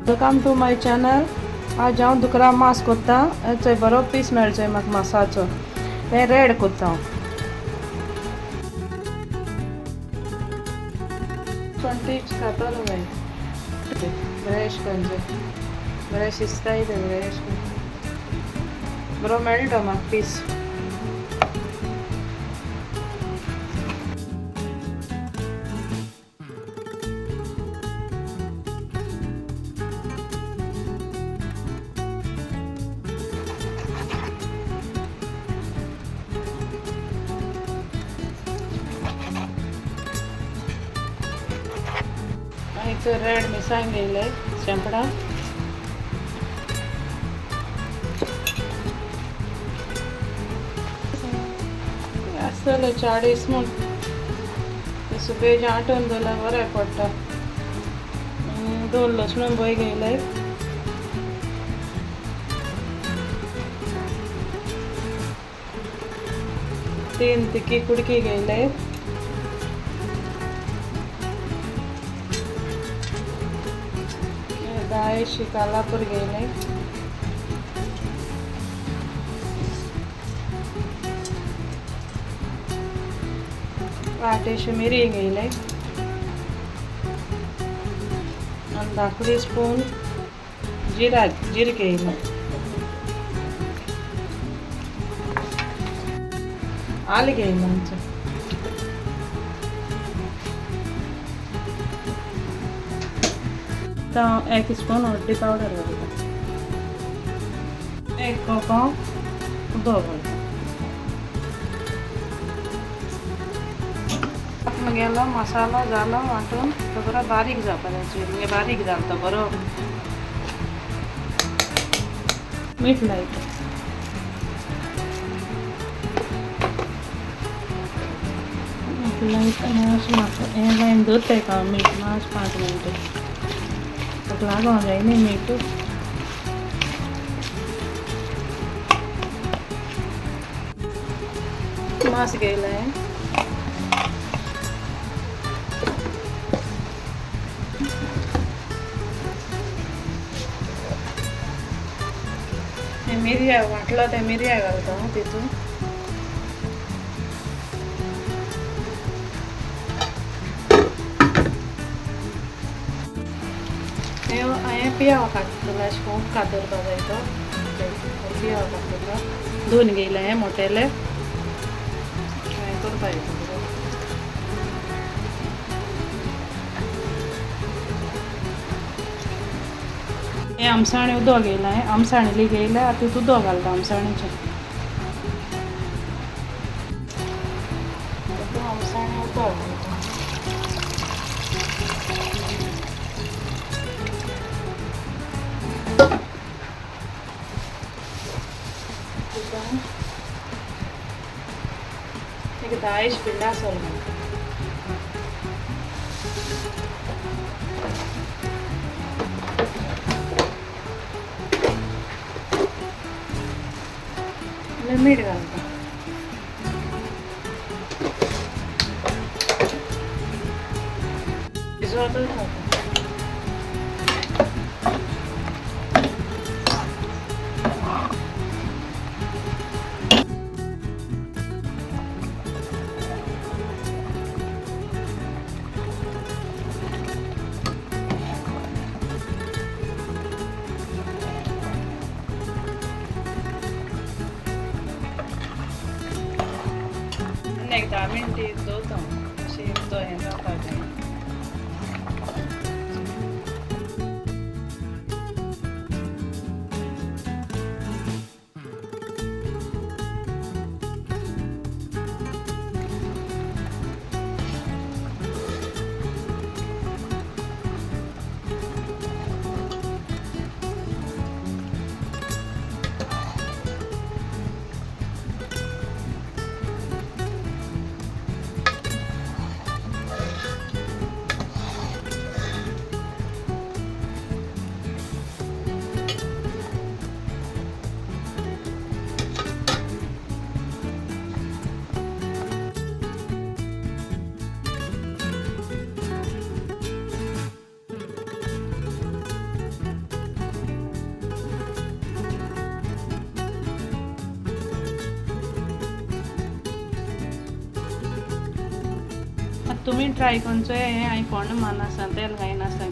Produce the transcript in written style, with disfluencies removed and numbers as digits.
Welcome to my channel. आज हांव दुकरा मांस कोत्ता. हेचो बरो पीस मेळचो म्हाका मांसाचो. हे रेड कोत्ता हांव. पण टिप्स खातलो बाय. फ्रेश खंयचे बरें शिजताय ते फ्रेश बरो मेळटो म्हाका पीस. इथं रेड मिरसांग घेयले शेंपडा. आसतले 40 म्हूण. सुबेज आटोवन दवरल्यार बरें पडटा. 2 लसण बय घेयले. तीन तिखी कुडकी घेयले. दायशी कालापूर घेयले. वाटेशी मिरी घेयले. आनी धाकली स्पून जीर घेयले. आले घेयले आमचे. आतां 1 स्पून हळदी पावडर घालता. 1 कप हांव उदक घालता. गेलो मसालो जालो वांटून तो बरो बारीक जावपा जाय. म्हणजे बारीक जालो तो बरो. मीठ लायता. हें लायन दवरताय का मीठ मातशें 5 मिनटां. लागों जाय न्ही मीठ. मांस घेयलें. मिरयां वांटलो ते मिरयां घालता तितून. हें पियाव काडटलो. अशें खूब कातरपा जाय तो. पियाव काडटलो. 2 घेयले हे मोटेले. हें करपा जाय. हे आमसाणी उदक घेयलें. आमसाणीली घेयले. आतां तितून उदक घालता आमसाणीचें. आमसाणी उदक घालता. एक 10 पिल्ला आसतलो. मीठ घालता. शिजोवतच घालता. एक 10 मिनटां दवरता. अशें तो हें जावपाक जाय. तुम्ही ट्राय करचो हे आई फोन मान आसा तेल घायन आसा